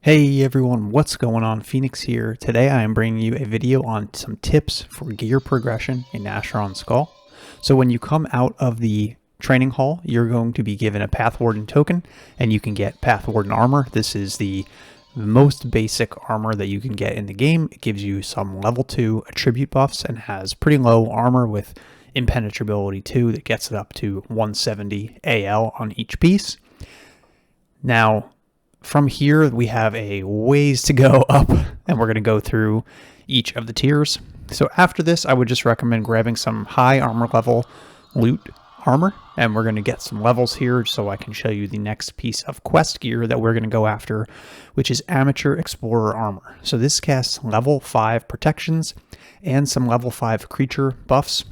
Hey everyone, what's going on? Phoenix here. Today I am bringing you a video on some tips for gear progression in Asheron Skull. So when you come out of the training hall, you're going to be given a Path Warden token and you can get Path Warden armor. This is the most basic armor that you can get in the game. It gives you some level 2 attribute buffs and has pretty low armor with impenetrability 2 that gets it up to 170 AL on each piece. Now, from here, we have a ways to go up, and we're going to go through each of the tiers. So after this, I would just recommend grabbing some high armor level loot armor, and we're going to get some levels here so I can show you the next piece of quest gear that we're going to go after, which is Amateur Explorer armor. So this casts level 5 protections and some level 5 creature buffs,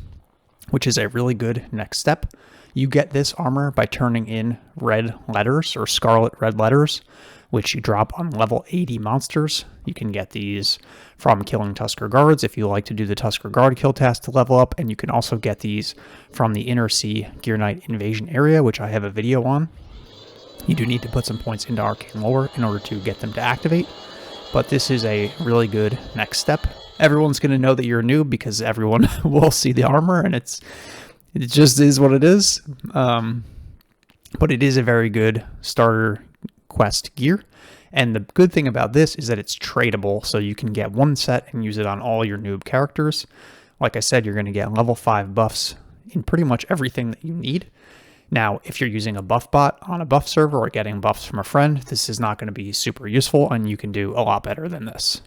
which is a really good next step. You get this armor by turning in red letters or scarlet red letters, which you drop on level 80 monsters. You can get these from killing Tusker Guards if you like to do the Tusker Guard kill task to level up, and you can also get these from the Inner Sea Gear Knight invasion area, which I have a video on. You do need to put some points into Arcane Lore in order to get them to activate, but this is a really good next step. Everyone's going to know that you're a noob because everyone will see the armor, and it just is what it is. But it is a very good starter quest gear. And the good thing about this is that it's tradable, so you can get one set and use it on all your noob characters. Like I said, you're going to get level 5 buffs in pretty much everything that you need. Now, if you're using a buff bot on a buff server or getting buffs from a friend, this is not going to be super useful, and you can do a lot better than this.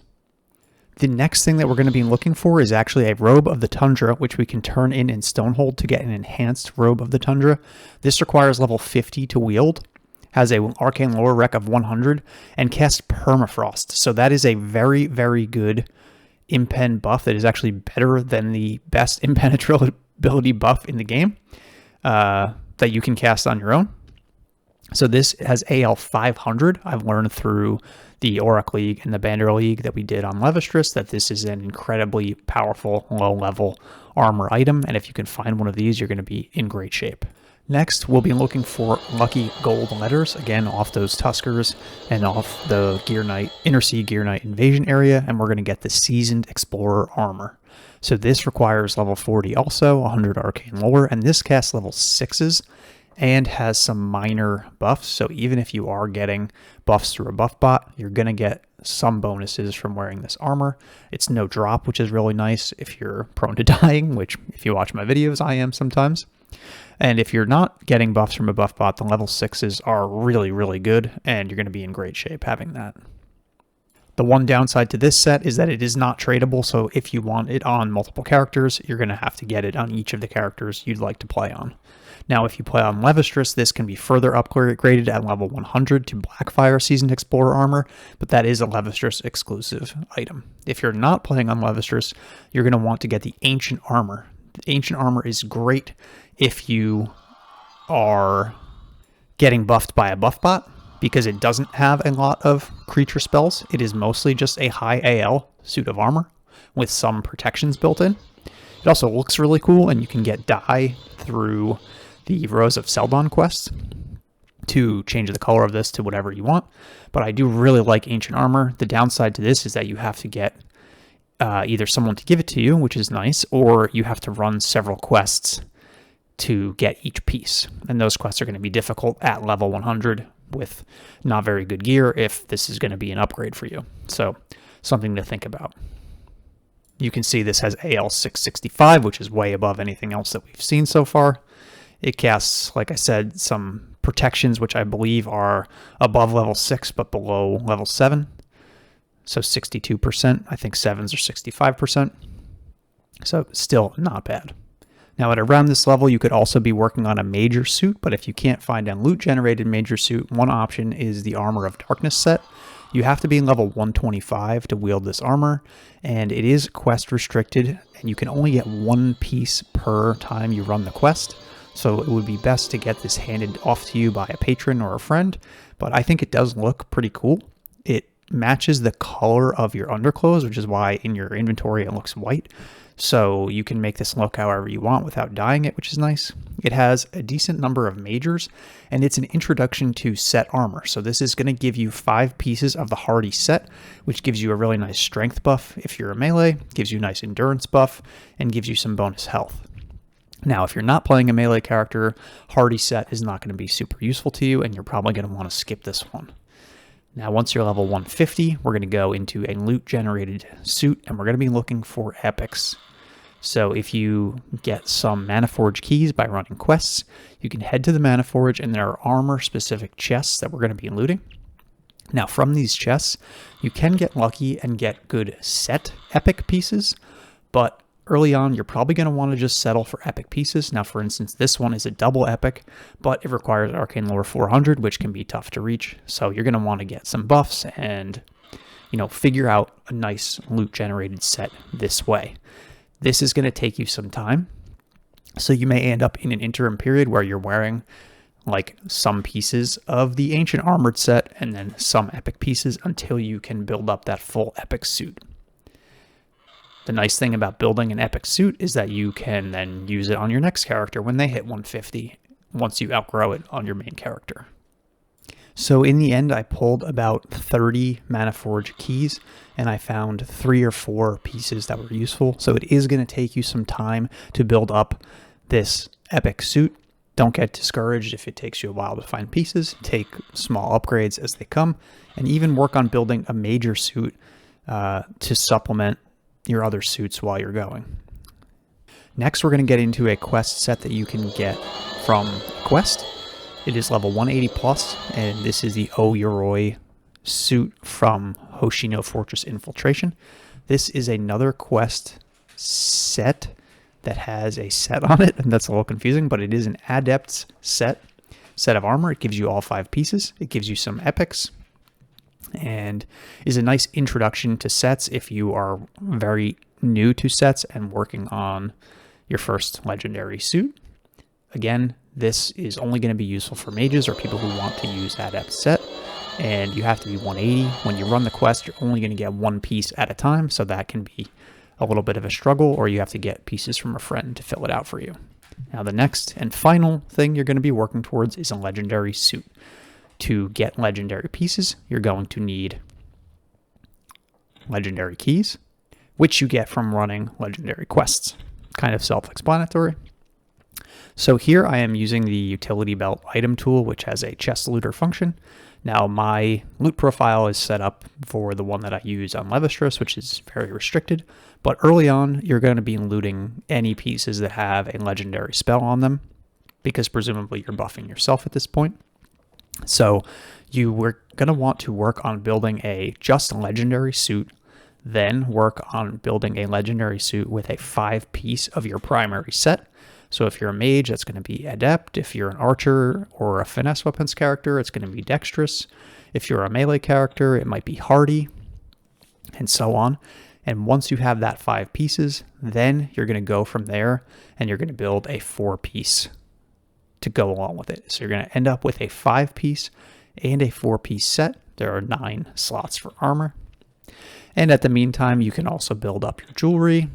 The next thing that we're going to be looking for is actually a Robe of the Tundra, which we can turn in Stonehold to get an enhanced Robe of the Tundra. This requires level 50 to wield, has a Arcane Lore rec of 100, and casts Permafrost. So that is a very, very good impen buff that is actually better than the best impenetrability buff in the game that you can cast on your own. So this has AL 500. I've learned through the Auric League and the Banner League that we did on Levistrus that this is an incredibly powerful low-level armor item, and if you can find one of these, you're going to be in great shape. Next, we'll be looking for lucky gold letters, again, off those Tuskers and off the Gear Knight, Inner Sea Gear Knight invasion area, and we're going to get the Seasoned Explorer armor. So this requires level 40 also, 100 Arcane Lore, and this casts level 6s. And has some minor buffs, so even if you are getting buffs through a buff bot, you're going to get some bonuses from wearing this armor. It's no drop, which is really nice if you're prone to dying, which if you watch my videos, I am sometimes. And if you're not getting buffs from a buff bot, the level 6s are really, really good, and you're going to be in great shape having that. The one downside to this set is that it is not tradable, so if you want it on multiple characters, you're going to have to get it on each of the characters you'd like to play on. Now, if you play on Levistrus, this can be further upgraded at level 100 to Blackfire Seasoned Explorer armor, but that is a Levistrus exclusive item. If you're not playing on Levistrus, you're going to want to get the Ancient Armor. The Ancient Armor is great if you are getting buffed by a buff bot, because it doesn't have a lot of creature spells. It is mostly just a high AL suit of armor with some protections built in. It also looks really cool, and you can get dye through the Rose of Seldon quest to change the color of this to whatever you want. But I do really like Ancient Armor. The downside to this is that you have to get either someone to give it to you, which is nice, or you have to run several quests to get each piece. And those quests are going to be difficult at level 100 with not very good gear if this is going to be an upgrade for you. So something to think about. You can see this has AL 665, which is way above anything else that we've seen so far. It casts, like I said, some protections, which I believe are above level 6, but below level 7. So 62%. I think 7s are 65%. So still not bad. Now at around this level, you could also be working on a major suit, but if you can't find a loot-generated major suit, one option is the Armor of Darkness set. You have to be in level 125 to wield this armor, and it is quest restricted, and you can only get one piece per time you run the quest. So it would be best to get this handed off to you by a patron or a friend, but I think it does look pretty cool. It matches the color of your underclothes, which is why in your inventory it looks white. So you can make this look however you want without dyeing it, which is nice. It has a decent number of majors, and it's an introduction to set armor. So this is going to give you 5 pieces of the hardy set, which gives you a really nice strength buff if you're a melee, gives you a nice endurance buff, and gives you some bonus health. Now, if you're not playing a melee character, hardy set is not going to be super useful to you, and you're probably going to want to skip this one. Now, once you're level 150, we're going to go into a loot-generated suit, and we're going to be looking for epics. So if you get some Manaforge keys by running quests, you can head to the Manaforge, and there are armor-specific chests that we're going to be looting. Now, from these chests, you can get lucky and get good set epic pieces, but early on, you're probably going to want to just settle for epic pieces. Now, for instance, this one is a double epic, but it requires Arcane Lore 400, which can be tough to reach. So you're going to want to get some buffs and, figure out a nice loot-generated set this way. This is going to take you some time, so you may end up in an interim period where you're wearing like some pieces of the Ancient Armored set and then some epic pieces until you can build up that full epic suit. The nice thing about building an epic suit is that you can then use it on your next character when they hit 150 once you outgrow it on your main character. So in the end, I pulled about 30 Manaforge keys, and I found 3 or 4 pieces that were useful. So it is going to take you some time to build up this epic suit. Don't get discouraged if it takes you a while to find pieces. Take small upgrades as they come, and even work on building a major suit to supplement your other suits while you're going. Next, we're going to get into a quest set that you can get from Quest. It is level 180 plus, and this is the O Yoroi suit from Hoshino Fortress Infiltration. This is another quest set that has a set on it, and that's a little confusing, but it is an Adept's set of armor. It gives you all 5 pieces. It gives you some epics, and is a nice introduction to sets if you are very new to sets and working on your first legendary suit. Again, this is only going to be useful for mages or people who want to use Adept set, and you have to be 180. When you run the quest, you're only going to get 1 piece at a time, so that can be a little bit of a struggle, or you have to get pieces from a friend to fill it out for you. Now, the next and final thing you're going to be working towards is a legendary suit. To get legendary pieces, you're going to need legendary keys, which you get from running legendary quests. Kind of self-explanatory. So here I am using the utility belt item tool, which has a chest looter function. Now my loot profile is set up for the one that I use on Levistrous, which is very restricted. But early on, you're going to be looting any pieces that have a legendary spell on them, because presumably you're buffing yourself at this point. So you were going to want to work on building a just legendary suit, then work on building a legendary suit with a 5-piece of your primary set. So if you're a mage, that's going to be Adept. If you're an archer or a finesse weapons character, it's going to be Dexterous. If you're a melee character, it might be Hardy, and so on. And once you have that 5 pieces, then you're going to go from there, and you're going to build a 4-piece to go along with it. So you're going to end up with a 5-piece and a 4-piece set. There are 9 slots for armor. And at the meantime, you can also build up your jewelry,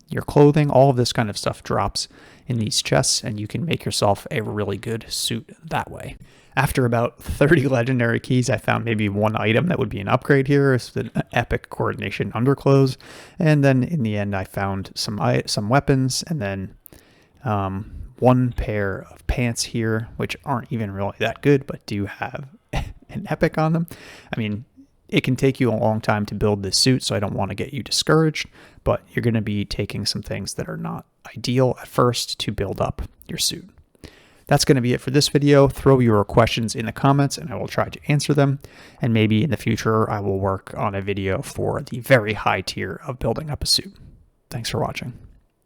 your clothing. All of this kind of stuff drops in these chests, and you can make yourself a really good suit that way. After about 30 legendary keys, I found maybe 1 item that would be an upgrade here. It's an epic coordination underclothes. And then in the end, I found some weapons, and then 1 pair of pants here, which aren't even really that good, but do have an epic on them. I mean, it can take you a long time to build this suit, so I don't want to get you discouraged, but you're going to be taking some things that are not ideal at first to build up your suit. That's going to be it for this video. Throw your questions in the comments and I will try to answer them. And maybe in the future, I will work on a video for the very high tier of building up a suit. Thanks for watching.